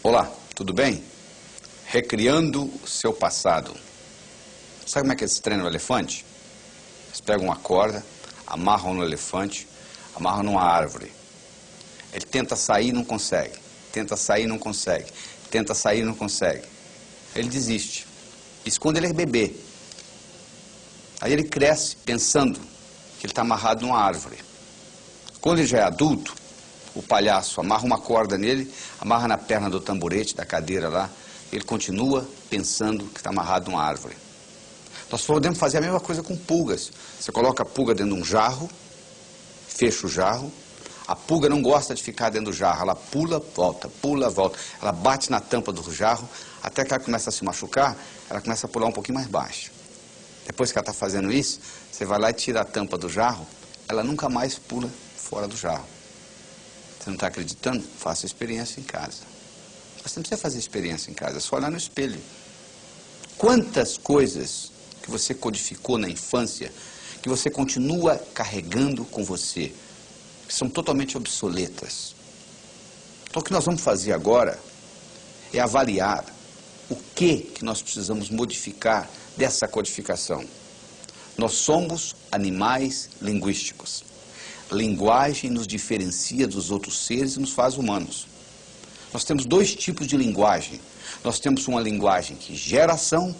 Olá, tudo bem? Recriando o seu passado. Sabe como é que eles treinam o elefante? Eles pegam uma corda, amarram no elefante, amarram numa árvore. Ele tenta sair, não consegue. Tenta sair, não consegue. Tenta sair, não consegue. Ele desiste. Isso quando ele é bebê. Aí ele cresce pensando que ele está amarrado numa árvore. Quando ele já é adulto, o palhaço amarra uma corda nele, amarra na perna do tamborete, da cadeira lá, ele continua pensando que está amarrado numa árvore. Nós podemos fazer a mesma coisa com pulgas. Você coloca a pulga dentro de um jarro, fecha o jarro, a pulga não gosta de ficar dentro do jarro, ela pula, volta, ela bate na tampa do jarro, até que ela começa a se machucar, ela começa a pular um pouquinho mais baixo. Depois que ela está fazendo isso, você vai lá e tira a tampa do jarro, ela nunca mais pula fora do jarro. Você não está acreditando? Faça experiência em casa. Você não precisa fazer experiência em casa, é só olhar no espelho. Quantas coisas que você codificou na infância, que você continua carregando com você, que são totalmente obsoletas. Então o que nós vamos fazer agora é avaliar o que nós precisamos modificar dessa codificação. Nós somos animais linguísticos. Linguagem nos diferencia dos outros seres e nos faz humanos. Nós temos dois tipos de linguagem. Nós temos uma linguagem que gera ação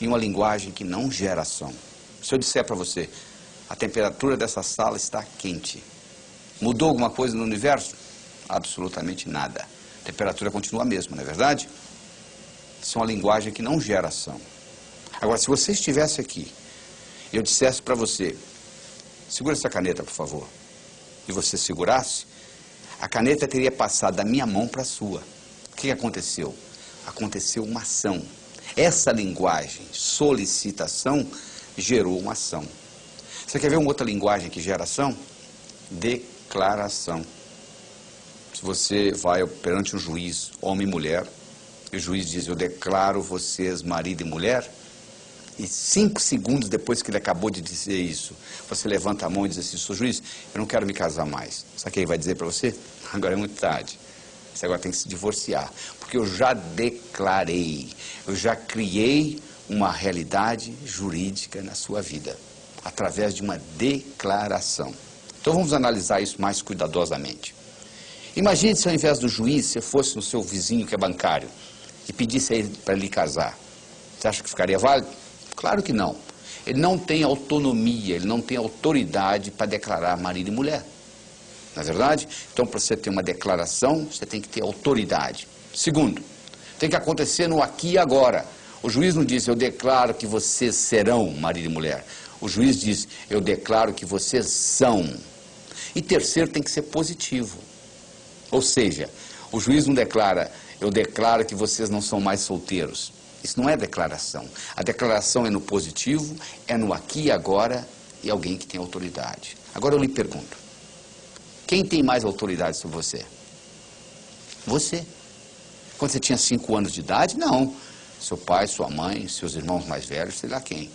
e uma linguagem que não gera ação. Se eu disser para você, a temperatura dessa sala está quente. Mudou alguma coisa no universo? Absolutamente nada. A temperatura continua a mesma, não é verdade? Isso é uma linguagem que não gera ação. Agora, se você estivesse aqui e eu dissesse para você, segura essa caneta, por favor, e você segurasse, a caneta teria passado da minha mão para a sua. O que aconteceu? Aconteceu uma ação. Essa linguagem, solicitação, gerou uma ação. Você quer ver uma outra linguagem que gera ação? Declaração. Se você vai perante um juiz, homem e mulher, e o juiz diz, eu declaro vocês marido e mulher, e 5 segundos depois que ele acabou de dizer isso, você levanta a mão e diz assim, sou juiz, eu não quero me casar mais. Sabe o que ele vai dizer para você? Agora é muito tarde. Você agora tem que se divorciar. Porque eu já declarei, eu já criei uma realidade jurídica na sua vida, através de uma declaração. Então vamos analisar isso mais cuidadosamente. Imagine se ao invés do juiz, você fosse no seu vizinho que é bancário e pedisse a ele para lhe casar. Você acha que ficaria válido? Claro que não. Ele não tem autonomia, ele não tem autoridade para declarar marido e mulher. Não é verdade? Então, para você ter uma declaração, você tem que ter autoridade. Segundo, tem que acontecer no aqui e agora. O juiz não diz, eu declaro que vocês serão marido e mulher. O juiz diz, eu declaro que vocês são. E terceiro, tem que ser positivo. Ou seja, o juiz não declara, eu declaro que vocês não são mais solteiros. Isso não é declaração. A declaração é no positivo, é no aqui e agora, e alguém que tem autoridade. Agora eu lhe pergunto, quem tem mais autoridade sobre você? Você. Quando você tinha 5 anos de idade, não. Seu pai, sua mãe, seus irmãos mais velhos, sei lá quem.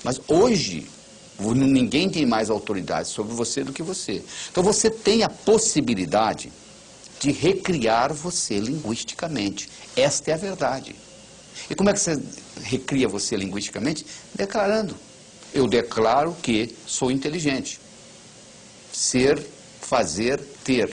Mas hoje, ninguém tem mais autoridade sobre você do que você. Então você tem a possibilidade de recriar você linguisticamente. Esta é a verdade. E como é que você recria você linguisticamente? Declarando. Eu declaro que sou inteligente. Ser, fazer, ter.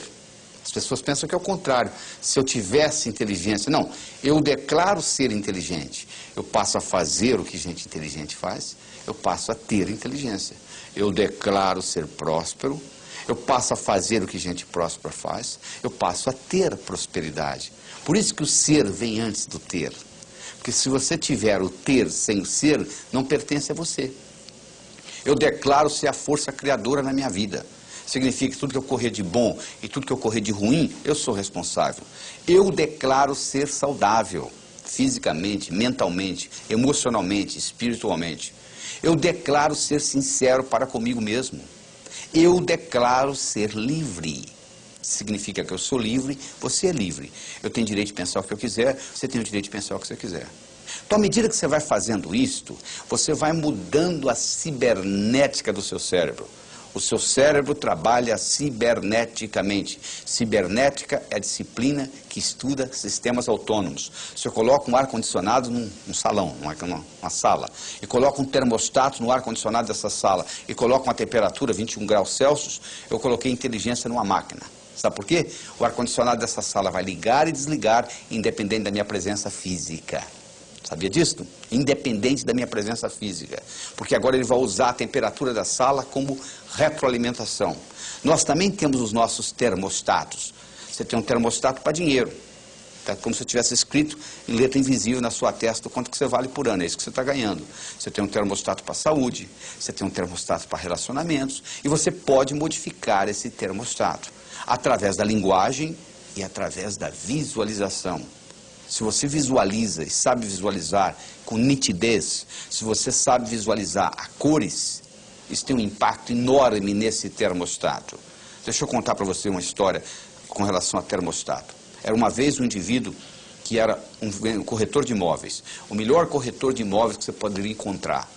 As pessoas pensam que é o contrário. Se eu tivesse inteligência... Não, eu declaro ser inteligente. Eu passo a fazer o que gente inteligente faz. Eu passo a ter inteligência. Eu declaro ser próspero. Eu passo a fazer o que gente próspera faz. Eu passo a ter prosperidade. Por isso que o ser vem antes do ter. Porque se você tiver o ter sem o ser, não pertence a você. Eu declaro ser a força criadora na minha vida. Significa que tudo que ocorrer de bom e tudo que ocorrer de ruim, eu sou responsável. Eu declaro ser saudável, fisicamente, mentalmente, emocionalmente, espiritualmente. Eu declaro ser sincero para comigo mesmo. Eu declaro ser livre. Significa que eu sou livre, você é livre. Eu tenho direito de pensar o que eu quiser, você tem o direito de pensar o que você quiser. Então, à medida que você vai fazendo isto, você vai mudando a cibernética do seu cérebro. O seu cérebro trabalha ciberneticamente. Cibernética é a disciplina que estuda sistemas autônomos. Se eu coloco um ar-condicionado num salão, numa sala, e coloco um termostato no ar-condicionado dessa sala, e coloco uma temperatura 21 graus Celsius, eu coloquei inteligência numa máquina. Sabe por quê? O ar-condicionado dessa sala vai ligar e desligar, independente da minha presença física. Sabia disso? Independente da minha presença física. Porque agora ele vai usar a temperatura da sala como retroalimentação. Nós também temos os nossos termostatos. Você tem um termostato para dinheiro. Tá? Como se tivesse escrito em letra invisível na sua testa o quanto que você vale por ano. É isso que você está ganhando. Você tem um termostato para saúde. Você tem um termostato para relacionamentos. E você pode modificar esse termostato através da linguagem e através da visualização. Se você visualiza e sabe visualizar com nitidez, se você sabe visualizar a cores, isso tem um impacto enorme nesse termostato. Deixa eu contar para você uma história com relação a termostato. Era uma vez um indivíduo que era um corretor de imóveis, o melhor corretor de imóveis que você poderia encontrar.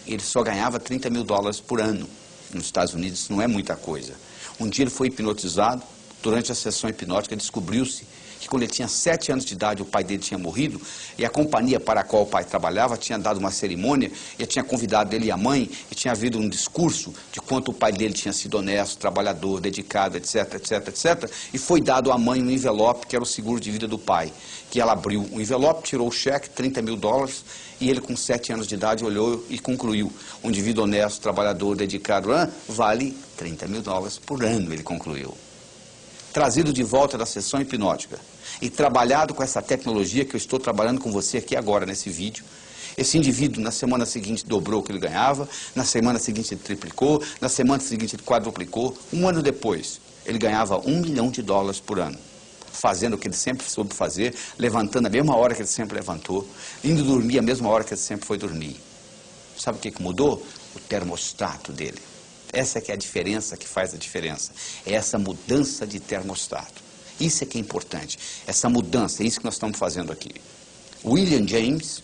Ele só ganhava $30 mil por ano. Nos Estados Unidos isso não é muita coisa. Um dia ele foi hipnotizado, durante a sessão hipnótica descobriu-se que quando ele tinha 7 anos de idade o pai dele tinha morrido e a companhia para a qual o pai trabalhava tinha dado uma cerimônia e tinha convidado ele e a mãe e tinha havido um discurso de quanto o pai dele tinha sido honesto, trabalhador, dedicado, etc, etc, etc, e foi dado à mãe um envelope que era o seguro de vida do pai, que ela abriu o envelope, tirou o cheque, $30 mil, e ele com 7 anos de idade olhou e concluiu: um indivíduo honesto, trabalhador, dedicado, vale $30 mil por ano, ele concluiu. Trazido de volta da sessão hipnótica e trabalhado com essa tecnologia que eu estou trabalhando com você aqui agora nesse vídeo, esse indivíduo na semana seguinte dobrou o que ele ganhava, na semana seguinte ele triplicou, na semana seguinte ele quadruplicou. Um ano depois, ele ganhava $1 milhão por ano, fazendo o que ele sempre soube fazer, levantando a mesma hora que ele sempre levantou, indo dormir a mesma hora que ele sempre foi dormir. Sabe o que mudou? O termostato dele. Essa que é a diferença que faz a diferença. É essa mudança de termostato. Isso é que é importante. Essa mudança, é isso que nós estamos fazendo aqui. William James,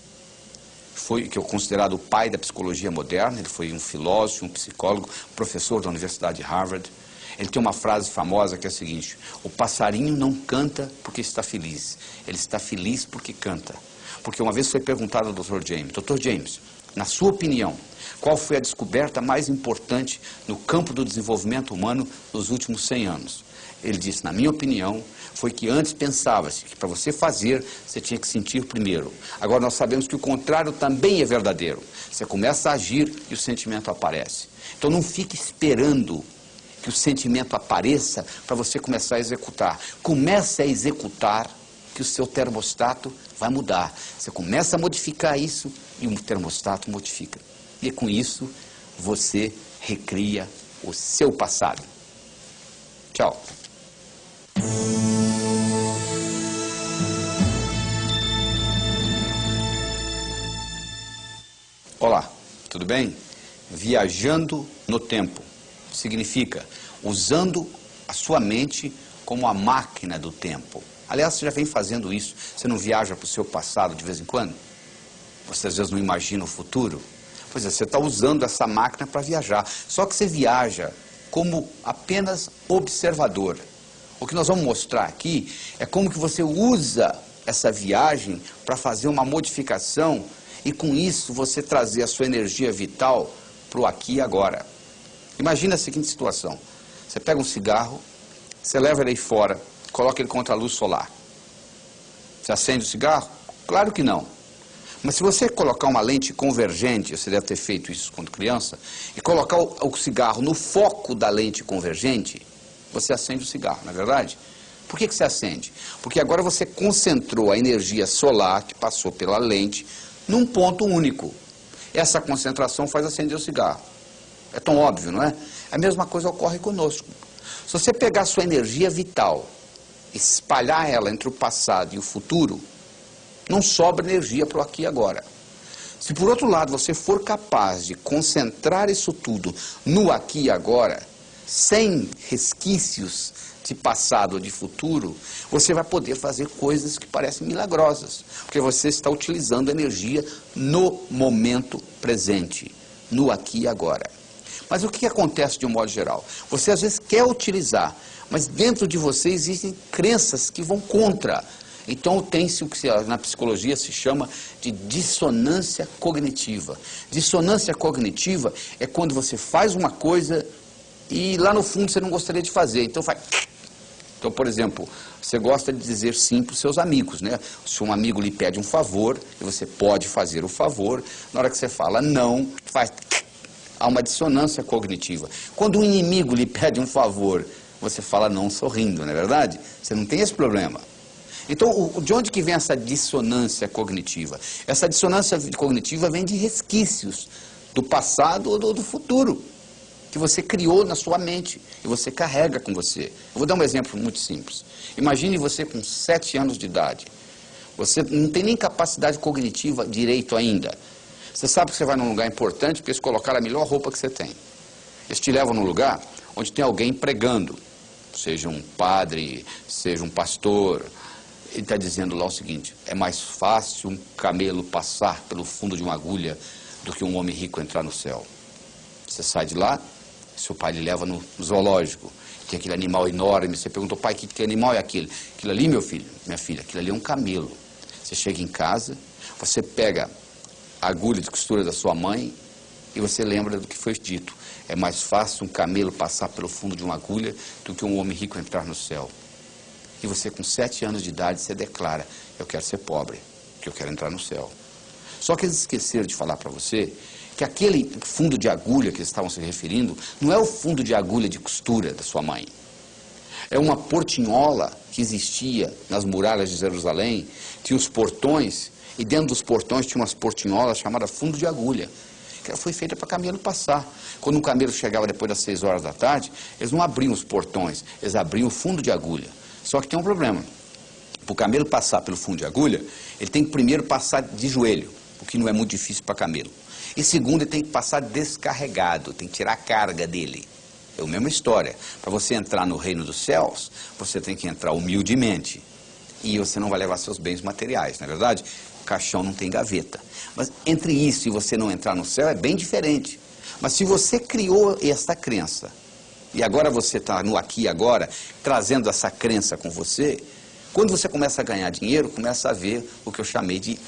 que é considerado o pai da psicologia moderna, ele foi um filósofo, um psicólogo, professor da Universidade de Harvard. Ele tem uma frase famosa que é a seguinte: o passarinho não canta porque está feliz, ele está feliz porque canta. Porque uma vez foi perguntado ao Dr. James: Dr. James, na sua opinião, qual foi a descoberta mais importante no campo do desenvolvimento humano nos últimos 100 anos? Ele disse: na minha opinião, foi que antes pensava-se que para você fazer, você tinha que sentir primeiro. Agora nós sabemos que o contrário também é verdadeiro. Você começa a agir e o sentimento aparece. Então não fique esperando que o sentimento apareça para você começar a executar. Comece a executar que o seu termostato vai mudar. Você começa a modificar isso e o termostato modifica. E com isso, você recria o seu passado. Tchau. Olá, tudo bem? Viajando no tempo significa usando a sua mente como a máquina do tempo. Aliás, você já vem fazendo isso. Você não viaja para o seu passado de vez em quando? Você às vezes não imagina o futuro? Pois é, você está usando essa máquina para viajar. Só que você viaja como apenas observador. O que nós vamos mostrar aqui é como que você usa essa viagem para fazer uma modificação e com isso você trazer a sua energia vital para o aqui e agora. Imagina a seguinte situação: você pega um cigarro, você leva ele aí fora, coloca ele contra a luz solar. Você acende o cigarro? Claro que não. Mas se você colocar uma lente convergente, você deve ter feito isso quando criança, e colocar o cigarro no foco da lente convergente, você acende o cigarro, não é verdade? Por que você acende? Porque agora você concentrou a energia solar que passou pela lente num ponto único. Essa concentração faz acender o cigarro. É tão óbvio, não é? A mesma coisa ocorre conosco. Se você pegar a sua energia vital, espalhar ela entre o passado e o futuro, não sobra energia para o aqui e agora. Se por outro lado você for capaz de concentrar isso tudo no aqui e agora, sem resquícios de passado ou de futuro, você vai poder fazer coisas que parecem milagrosas, porque você está utilizando energia no momento presente, no aqui e agora. Mas o que acontece de um modo geral? Você às vezes quer utilizar, mas dentro de você existem crenças que vão contra. Então tem-se o que na psicologia se chama de dissonância cognitiva. Dissonância cognitiva é quando você faz uma coisa e lá no fundo você não gostaria de fazer, então faz... Então, por exemplo, você gosta de dizer sim para os seus amigos, né? Se um amigo lhe pede um favor, e você pode fazer o favor, na hora que você fala não, faz... Há uma dissonância cognitiva. Quando um inimigo lhe pede um favor, você fala não sorrindo, não é verdade? Você não tem esse problema. Então, de onde que vem essa dissonância cognitiva? Essa dissonância cognitiva vem de resquícios do passado ou do futuro, que você criou na sua mente e você carrega com você. Eu vou dar um exemplo muito simples. Imagine você com 7 anos de idade. Você não tem nem capacidade cognitiva direito ainda. Você sabe que você vai num lugar importante porque eles colocaram a melhor roupa que você tem. Eles te levam num lugar onde tem alguém pregando, seja um padre, seja um pastor. Ele está dizendo lá o seguinte: é mais fácil um camelo passar pelo fundo de uma agulha do que um homem rico entrar no céu. Você sai de lá, seu pai lhe leva no zoológico, tem aquele animal enorme, você perguntou: pai, que animal é aquele? Aquilo ali, meu filho, minha filha, aquilo ali é um camelo. Você chega em casa, você pega a agulha de costura da sua mãe e você lembra do que foi dito: é mais fácil um camelo passar pelo fundo de uma agulha do que um homem rico entrar no céu. E você com 7 anos de idade, você declara: eu quero ser pobre, que eu quero entrar no céu. Só que eles esqueceram de falar para você que aquele fundo de agulha que eles estavam se referindo não é o fundo de agulha de costura da sua mãe. É uma portinhola que existia nas muralhas de Jerusalém, tinha os portões, e dentro dos portões tinha umas portinholas chamadas fundo de agulha, que foi feita para camelo passar. Quando um camelo chegava depois das 6 horas da tarde, eles não abriam os portões, eles abriam o fundo de agulha. Só que tem um problema. Para o camelo passar pelo fundo de agulha, ele tem que primeiro passar de joelho, o que não é muito difícil para camelo. E segundo, ele tem que passar descarregado, tem que tirar a carga dele. É a mesma história. Para você entrar no reino dos céus, você tem que entrar humildemente. E você não vai levar seus bens materiais, não é verdade? O caixão não tem gaveta. Mas entre isso e você não entrar no céu é bem diferente. Mas se você criou essa crença, e agora você está no aqui e agora, trazendo essa crença com você, quando você começa a ganhar dinheiro, começa a ver o que eu chamei de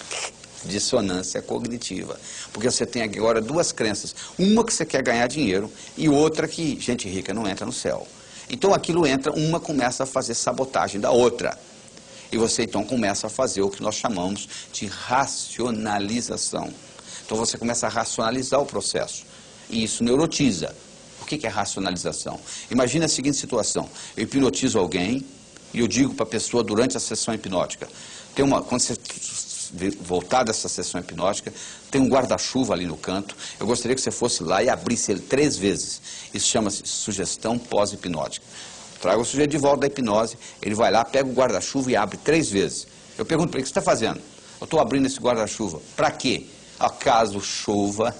dissonância cognitiva. Porque você tem agora 2 crenças. Uma que você quer ganhar dinheiro e outra que gente rica não entra no céu. Então aquilo entra, uma começa a fazer sabotagem da outra. E você então começa a fazer o que nós chamamos de racionalização. Então você começa a racionalizar o processo. E isso neurotiza. O que é racionalização? Imagina a seguinte situação: eu hipnotizo alguém e eu digo para a pessoa durante a sessão hipnótica, quando você voltar dessa sessão hipnótica, tem um guarda-chuva ali no canto, eu gostaria que você fosse lá e abrisse ele 3 vezes. Isso chama-se sugestão pós-hipnótica. Traga o sujeito de volta da hipnose, ele vai lá, pega o guarda-chuva e abre 3 vezes. Eu pergunto para ele: o que você está fazendo? Eu estou abrindo esse guarda-chuva. Para quê? Acaso chova?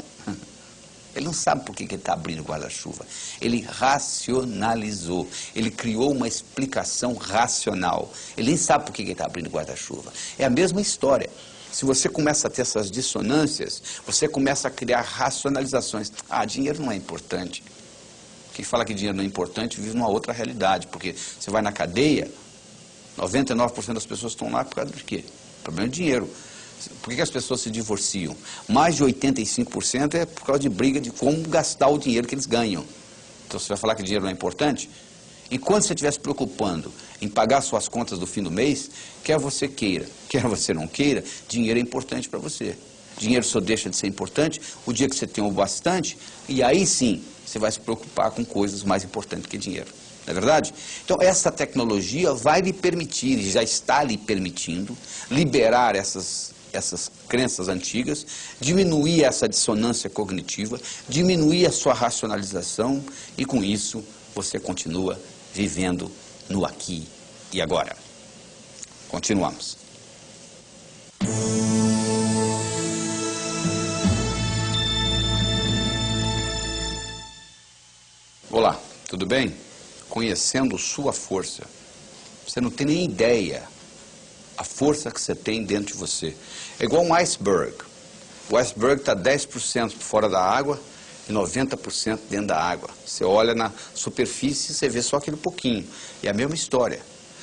Ele não sabe por que ele está abrindo o guarda-chuva. Ele racionalizou. Ele criou uma explicação racional. Ele nem sabe por que ele está abrindo o guarda-chuva. É a mesma história. Se você começa a ter essas dissonâncias, você começa a criar racionalizações. Ah, dinheiro não é importante. Quem fala que dinheiro não é importante vive numa outra realidade. Porque você vai na cadeia, 99% das pessoas estão lá por causa de quê? Problema de dinheiro. Por que as pessoas se divorciam? Mais de 85% é por causa de briga de como gastar o dinheiro que eles ganham. Então você vai falar que dinheiro não é importante? Enquanto você estiver se preocupando em pagar suas contas do fim do mês, quer você queira, quer você não queira, dinheiro é importante para você. Dinheiro só deixa de ser importante o dia que você tem o bastante, e aí sim você vai se preocupar com coisas mais importantes que dinheiro. Não é verdade? Então essa tecnologia vai lhe permitir, e já está lhe permitindo, liberar essas crenças antigas, diminuir essa dissonância cognitiva, diminuir a sua racionalização, e com isso você continua vivendo no aqui e agora. Continuamos. Olá, tudo bem? Conhecendo sua força. Você não tem nem ideia a força que você tem dentro de você. É igual um iceberg. O iceberg está 10% fora da água e 90% dentro da água. Você olha na superfície e você vê só aquele pouquinho. É a mesma história.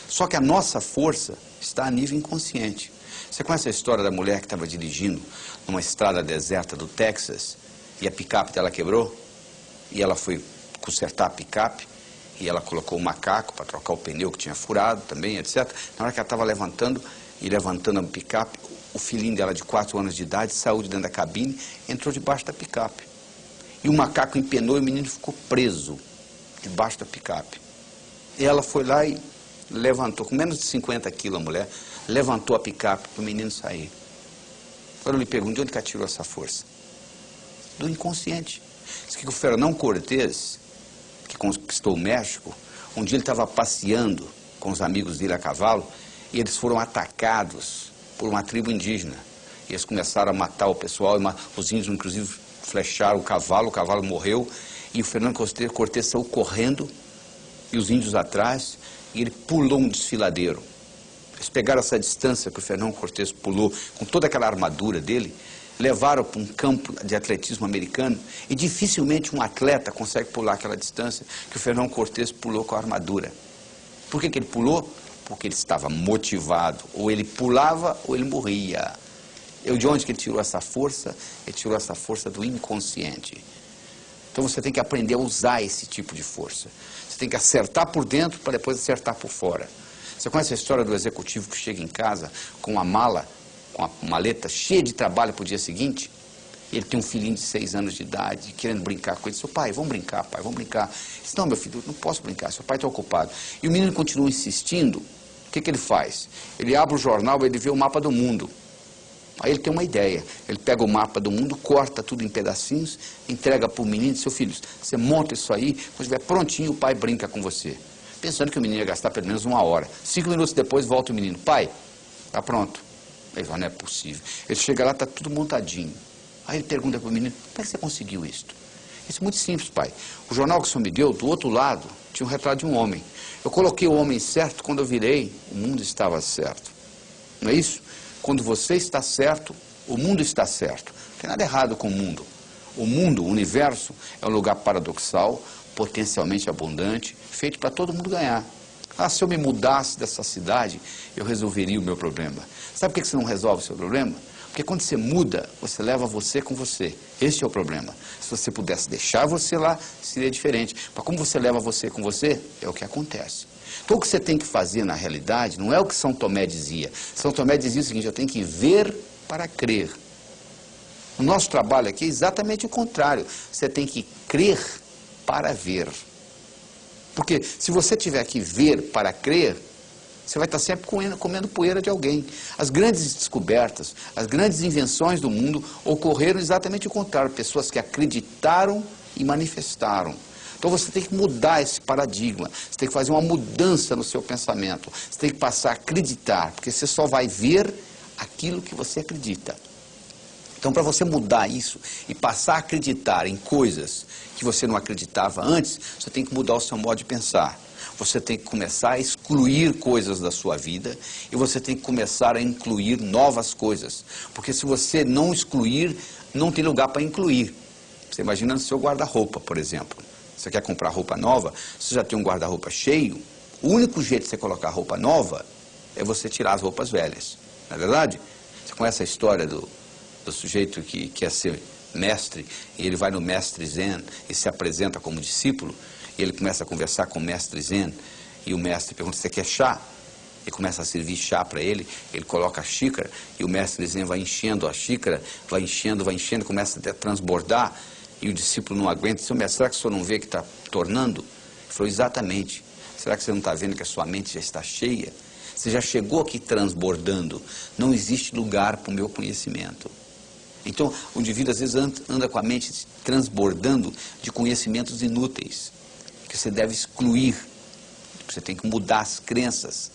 Só que a nossa força está a nível inconsciente. Você conhece a história da mulher que estava dirigindo numa estrada deserta do Texas e a picape dela quebrou? E ela foi consertar a picape e ela colocou o macaco para trocar o pneu que tinha furado também, etc. Na hora que ela estava levantando a picape, o filhinho dela de 4 anos de idade saiu de dentro da cabine e entrou debaixo da picape. E o macaco empenou e o menino ficou preso debaixo da picape. E ela foi lá e levantou, com menos de 50 quilos a mulher, levantou a picape para o menino sair. Agora eu lhe pergunto, de onde que ela tirou essa força? Do inconsciente. Diz que o Fernão Cortés, que conquistou o México, um dia ele estava passeando com os amigos dele a cavalo e eles foram atacados por uma tribo indígena. E eles começaram a matar o pessoal, os índios inclusive flecharam o cavalo morreu e o Fernão Cortés saiu correndo e os índios atrás e ele pulou um desfiladeiro. Eles pegaram essa distância que o Fernão Cortés pulou com toda aquela armadura dele, levaram para um campo de atletismo americano e dificilmente um atleta consegue pular aquela distância que o Fernão Cortés pulou com a armadura. Por que ele pulou? Porque ele estava motivado. Ou ele pulava ou ele morria. De onde que ele tirou essa força? Ele tirou essa força do inconsciente. Então você tem que aprender a usar esse tipo de força. Você tem que acertar por dentro para depois acertar por fora. Você conhece a história do executivo que chega em casa com uma mala, com a maleta cheia de trabalho para o dia seguinte? Ele tem um filhinho de 6 anos de idade, querendo brincar com ele. Seu pai, vamos brincar, pai, vamos brincar. Ele disse, não, meu filho, não posso brincar, seu pai está ocupado. E o menino continua insistindo. O que ele faz? Ele abre o jornal, ele vê o mapa do mundo. Aí ele tem uma ideia. Ele pega o mapa do mundo, corta tudo em pedacinhos, entrega para o menino e diz, seu filho, você monta isso aí, quando estiver prontinho, o pai brinca com você. Pensando que o menino ia gastar pelo menos 1 hora. 5 minutos depois, volta o menino. Pai, está pronto. Ele fala, não é possível. Ele chega lá, está tudo montadinho. Aí ele pergunta para o menino, como é que você conseguiu isso? Isso é muito simples, pai. O jornal que o senhor me deu, do outro lado, tinha um retrato de um homem. Eu coloquei o homem certo, quando eu virei, o mundo estava certo. Não é isso? Quando você está certo, o mundo está certo. Não tem nada errado com o mundo. O mundo, o universo, é um lugar paradoxal, potencialmente abundante, feito para todo mundo ganhar. Se eu me mudasse dessa cidade, eu resolveria o meu problema. Sabe por que você não resolve o seu problema? Porque quando você muda, você leva você com você. Esse é o problema. Se você pudesse deixar você lá, seria diferente. Mas como você leva você com você, é o que acontece. Então o que você tem que fazer na realidade não é o que São Tomé dizia. São Tomé dizia o seguinte, eu tenho que ver para crer. O nosso trabalho aqui é exatamente o contrário. Você tem que crer para ver. Porque se você tiver que ver para crer, você vai estar sempre comendo poeira de alguém. As grandes descobertas, as grandes invenções do mundo ocorreram exatamente o contrário. Pessoas que acreditaram e manifestaram. Então você tem que mudar esse paradigma. Você tem que fazer uma mudança no seu pensamento. Você tem que passar a acreditar, porque você só vai ver aquilo que você acredita. Então, para você mudar isso e passar a acreditar em coisas que você não acreditava antes, você tem que mudar o seu modo de pensar. Você tem que começar a excluir coisas da sua vida e você tem que começar a incluir novas coisas. Porque se você não excluir, não tem lugar para incluir. Você imagina no seu guarda-roupa, por exemplo. Você quer comprar roupa nova, você já tem um guarda-roupa cheio, o único jeito de você colocar roupa nova é você tirar as roupas velhas. Não é verdade? Você conhece a história do sujeito que quer ser mestre, e ele vai no mestre Zen e se apresenta como discípulo, e ele começa a conversar com o mestre Zen, e o mestre pergunta, você quer chá? E começa a servir chá para ele, ele coloca a xícara, e o mestre Zen vai enchendo a xícara, vai enchendo, começa a transbordar, e o discípulo não aguenta, seu mestre, será que o senhor não vê que está tornando? Ele falou, exatamente, será que você não está vendo que a sua mente já está cheia? Você já chegou aqui transbordando, não existe lugar para o meu conhecimento. Então, o indivíduo às vezes anda com a mente transbordando de conhecimentos inúteis, que você deve excluir. Você tem que mudar as crenças,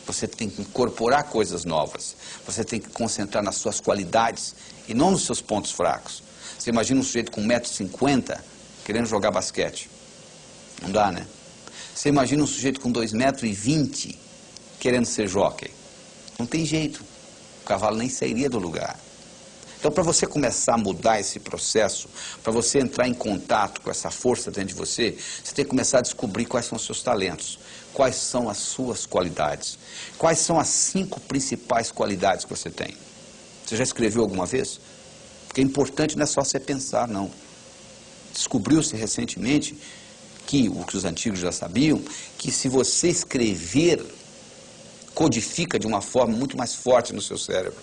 você tem que incorporar coisas novas, você tem que concentrar nas suas qualidades e não nos seus pontos fracos. Você imagina um sujeito com 1,50 m querendo jogar basquete. Não dá, né? Você imagina um sujeito com 2,20 m querendo ser jockey. Não tem jeito. O cavalo nem sairia do lugar. Então, para você começar a mudar esse processo, para você entrar em contato com essa força dentro de você, você tem que começar a descobrir quais são os seus talentos, quais são as suas qualidades, quais são as 5 principais qualidades que você tem. Você já escreveu alguma vez? Porque é importante, não é só você pensar, não. Descobriu-se recentemente que, o que os antigos já sabiam, que se você escrever, codifica de uma forma muito mais forte no seu cérebro.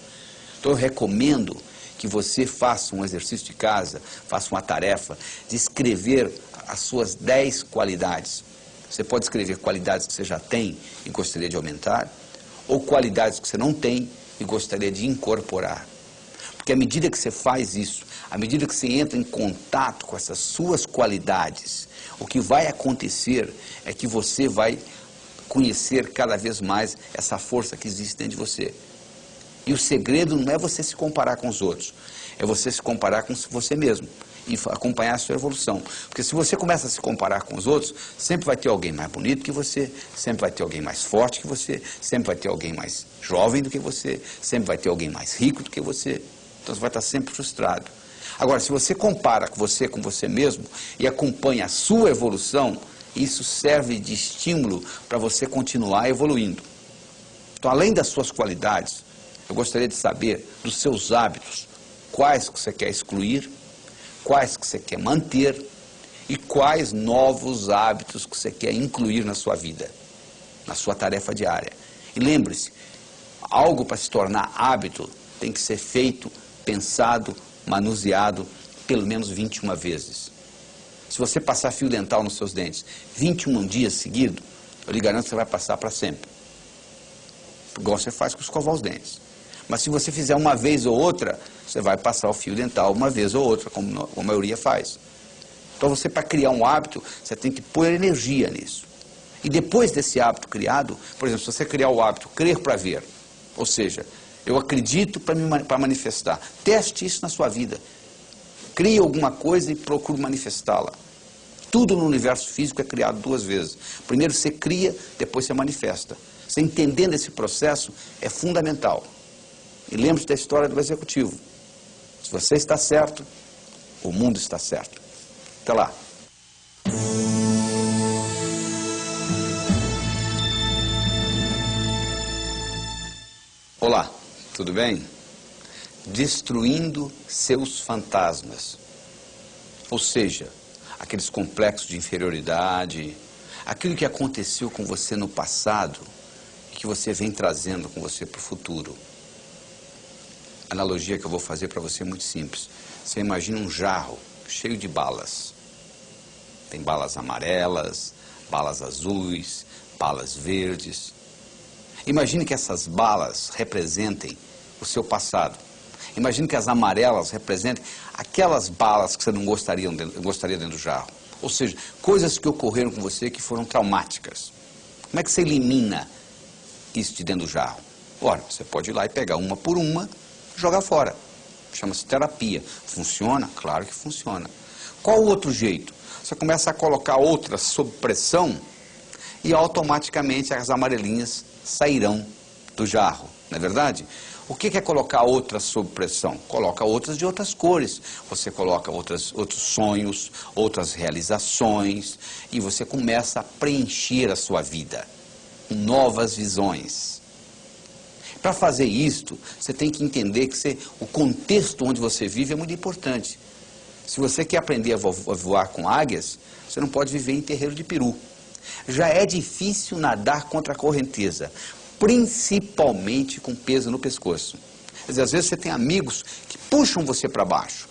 Então eu recomendo que você faça um exercício de casa, faça uma tarefa de escrever as suas 10 qualidades. Você pode escrever qualidades que você já tem e gostaria de aumentar, ou qualidades que você não tem e gostaria de incorporar. Porque à medida que você faz isso, à medida que você entra em contato com essas suas qualidades, o que vai acontecer é que você vai conhecer cada vez mais essa força que existe dentro de você. E o segredo não é você se comparar com os outros, é você se comparar com você mesmo e acompanhar a sua evolução. Porque se você começa a se comparar com os outros, sempre vai ter alguém mais bonito que você, sempre vai ter alguém mais forte que você, sempre vai ter alguém mais jovem do que você, sempre vai ter alguém mais rico do que você. Então você vai estar sempre frustrado. Agora, se você compara com você mesmo e acompanha a sua evolução, isso serve de estímulo para você continuar evoluindo. Então, além das suas qualidades, eu gostaria de saber dos seus hábitos, quais que você quer excluir, quais que você quer manter e quais novos hábitos que você quer incluir na sua vida, na sua tarefa diária. E lembre-se, algo para se tornar hábito tem que ser feito, pensado, manuseado pelo menos 21 vezes. Se você passar fio dental nos seus dentes 21 dias seguidos, eu lhe garanto que você vai passar para sempre. Igual você faz com escovar os dentes. Mas se você fizer uma vez ou outra, você vai passar o fio dental uma vez ou outra, como a maioria faz. Então você, para criar um hábito, você tem que pôr energia nisso. E depois desse hábito criado, por exemplo, se você criar o hábito crer para ver, ou seja, eu acredito para manifestar, teste isso na sua vida. Crie alguma coisa e procure manifestá-la. Tudo no universo físico é criado 2 vezes. Primeiro você cria, depois você manifesta. Você entendendo esse processo é fundamental. E lembre-se da história do executivo. Se você está certo, o mundo está certo. Até lá. Olá, tudo bem? Destruindo seus fantasmas. Ou seja, aqueles complexos de inferioridade, aquilo que aconteceu com você no passado e que você vem trazendo com você para o futuro. A analogia que eu vou fazer para você é muito simples. Você imagina um jarro cheio de balas. Tem balas amarelas, balas azuis, balas verdes. Imagine que essas balas representem o seu passado. Imagine que as amarelas representem aquelas balas que você não gostaria dentro do jarro. Ou seja, coisas que ocorreram com você que foram traumáticas. Como é que você elimina isso de dentro do jarro? Ora, você pode ir lá e pegar uma por uma e jogar fora. Chama-se terapia. Funciona? Claro que funciona. Qual o outro jeito? Você começa a colocar outras sob pressão e automaticamente as amarelinhas sairão do jarro, não é verdade? O que é colocar outras sob pressão? Coloca outras de outras cores. Você coloca outros sonhos, outras realizações e você começa a preencher a sua vida com novas visões. Para fazer isto, você tem que entender que o contexto onde você vive é muito importante. Se você quer aprender a voar com águias, você não pode viver em terreiro de peru. Já é difícil nadar contra a correnteza, principalmente com peso no pescoço. Quer dizer, às vezes você tem amigos que puxam você para baixo.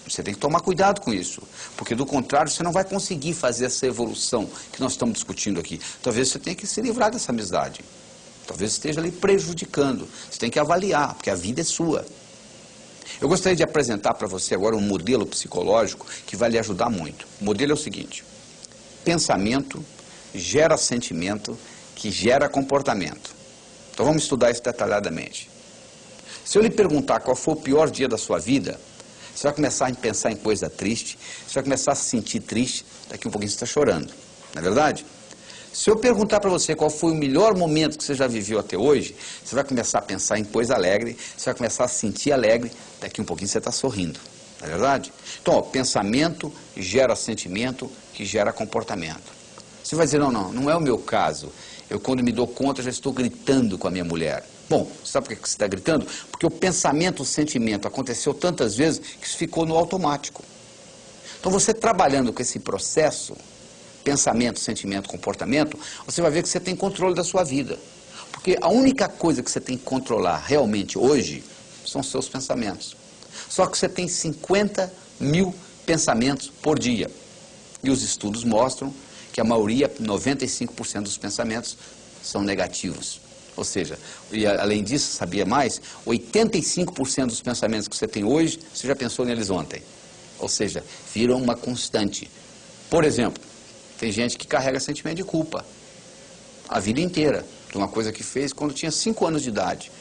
Você tem que tomar cuidado com isso, porque do contrário você não vai conseguir fazer essa evolução que nós estamos discutindo aqui. Talvez você tenha que se livrar dessa amizade. Talvez esteja ali prejudicando. Você tem que avaliar, porque a vida é sua. Eu gostaria de apresentar para você agora um modelo psicológico que vai lhe ajudar muito. O modelo é o seguinte: pensamento gera sentimento, que gera comportamento. Então vamos estudar isso detalhadamente. Se eu lhe perguntar qual foi o pior dia da sua vida, você vai começar a pensar em coisa triste, você vai começar a se sentir triste, daqui um pouquinho você está chorando, não é verdade? Se eu perguntar para você qual foi o melhor momento que você já viveu até hoje, você vai começar a pensar em coisa alegre, você vai começar a se sentir alegre, daqui um pouquinho você está sorrindo, não é verdade? Então, ó, pensamento gera sentimento, que gera comportamento. Você vai dizer, não é o meu caso. Eu, quando me dou conta, já estou gritando com a minha mulher. Bom, sabe por que você está gritando? Porque o pensamento, o sentimento aconteceu tantas vezes que isso ficou no automático. Então, você trabalhando com esse processo, pensamento, sentimento, comportamento, você vai ver que você tem controle da sua vida. Porque a única coisa que você tem que controlar realmente hoje são os seus pensamentos. Só que você tem 50 mil pensamentos por dia. E os estudos mostram que a maioria, 95% dos pensamentos, são negativos. Ou seja, e além disso, sabia mais? 85% dos pensamentos que você tem hoje, você já pensou neles ontem. Ou seja, viram uma constante. Por exemplo, tem gente que carrega sentimento de culpa a vida inteira, de uma coisa que fez quando tinha 5 anos de idade.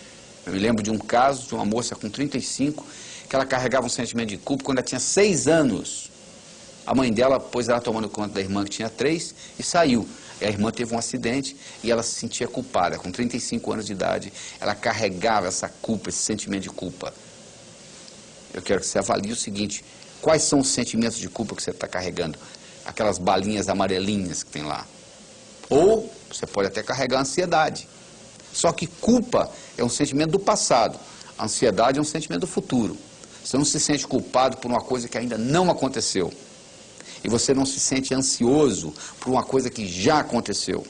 Eu me lembro de um caso de uma moça com 35, que ela carregava um sentimento de culpa quando ela tinha 6 anos. A mãe dela pôs ela tomando conta da irmã que tinha 3 e saiu. E a irmã teve um acidente e ela se sentia culpada. Com 35 anos de idade, ela carregava essa culpa, esse sentimento de culpa. Eu quero que você avalie o seguinte: quais são os sentimentos de culpa que você está carregando? Aquelas balinhas amarelinhas que tem lá. Ou você pode até carregar a ansiedade. Só que culpa é um sentimento do passado. A ansiedade é um sentimento do futuro. Você não se sente culpado por uma coisa que ainda não aconteceu. E você não se sente ansioso por uma coisa que já aconteceu.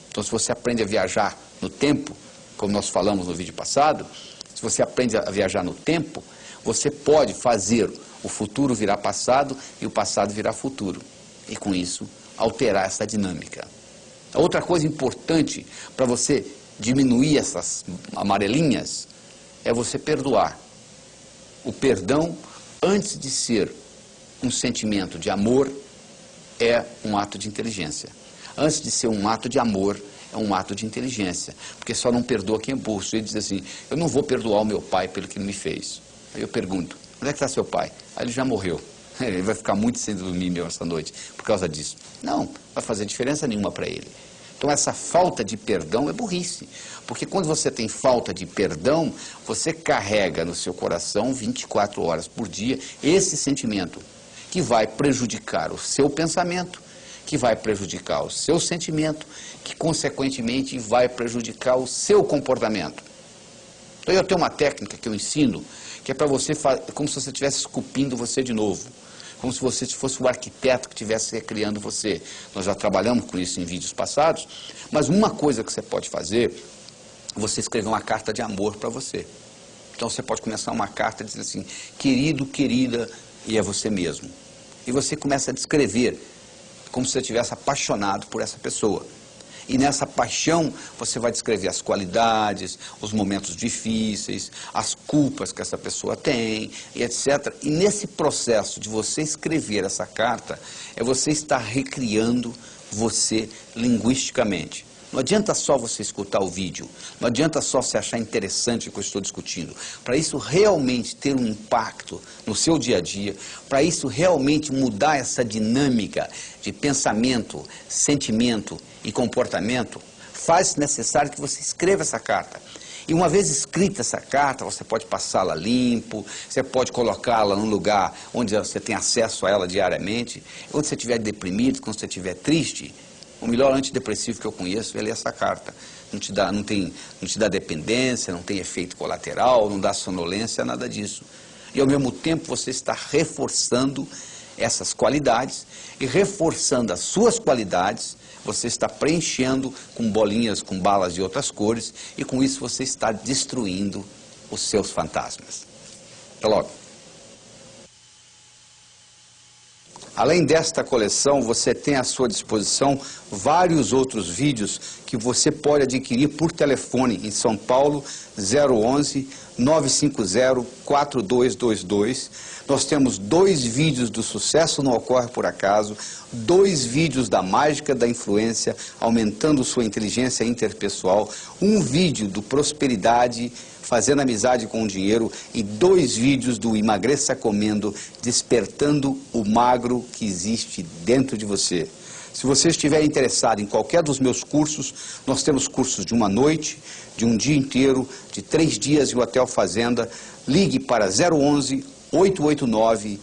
Então, se você aprende a viajar no tempo, como nós falamos no vídeo passado, se você aprende a viajar no tempo, você pode fazer o futuro virar passado e o passado virar futuro. E com isso, alterar essa dinâmica. Outra coisa importante para você diminuir essas amarelinhas é você perdoar. O perdão, antes de ser um sentimento de amor, é um ato de inteligência. Antes de ser um ato de amor, é um ato de inteligência. Porque só não perdoa quem é burro. Ele diz assim, eu não vou perdoar o meu pai pelo que ele me fez. Aí eu pergunto, onde é que está seu pai? Aí ele já morreu. Ele vai ficar muito sem dormir mesmo essa noite por causa disso. Não vai fazer diferença nenhuma para ele. Então essa falta de perdão é burrice. Porque quando você tem falta de perdão, você carrega no seu coração 24 horas por dia esse sentimento que vai prejudicar o seu pensamento, que vai prejudicar o seu sentimento, que consequentemente vai prejudicar o seu comportamento. Então eu tenho uma técnica que eu ensino, que é para você, como se você estivesse esculpindo você de novo. Como se você fosse o arquiteto que estivesse recriando você. Nós já trabalhamos com isso em vídeos passados, mas uma coisa que você pode fazer é você escrever uma carta de amor para você. Então você pode começar uma carta dizendo assim, querido, querida, e é você mesmo. E você começa a descrever como se você estivesse apaixonado por essa pessoa. E nessa paixão você vai descrever as qualidades, os momentos difíceis, as culpas que essa pessoa tem, e etc. E nesse processo de você escrever essa carta, é você estar recriando você linguisticamente. Não adianta só você escutar o vídeo, não adianta só você achar interessante o que eu estou discutindo. Para isso realmente ter um impacto no seu dia a dia, para isso realmente mudar essa dinâmica de pensamento, sentimento e comportamento, faz-se necessário que você escreva essa carta. E uma vez escrita essa carta, você pode passá-la limpo, você pode colocá-la num lugar onde você tem acesso a ela diariamente. Quando você estiver deprimido, quando você estiver triste, o melhor antidepressivo que eu conheço é ler essa carta. Não te dá dependência, não tem efeito colateral, não dá sonolência, nada disso. E ao mesmo tempo você está reforçando essas qualidades e reforçando as suas qualidades, você está preenchendo com bolinhas, com balas de outras cores e com isso você está destruindo os seus fantasmas. Até logo. Além desta coleção, você tem à sua disposição vários outros vídeos que você pode adquirir por telefone em São Paulo, 011 950 4222. Nós temos 2 vídeos do Sucesso Não Ocorre Por Acaso, 2 vídeos da Mágica da Influência, aumentando sua inteligência interpessoal, 1 vídeo do Prosperidade, Fazendo Amizade com o Dinheiro e 2 vídeos do Emagreça Comendo, despertando o magro que existe dentro de você. Se você estiver interessado em qualquer dos meus cursos, nós temos cursos de uma noite, de um dia inteiro, de 3 dias em um hotel fazenda. Ligue para 011 889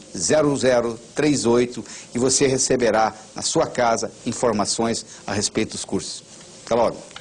0038 e você receberá na sua casa informações a respeito dos cursos. Até logo.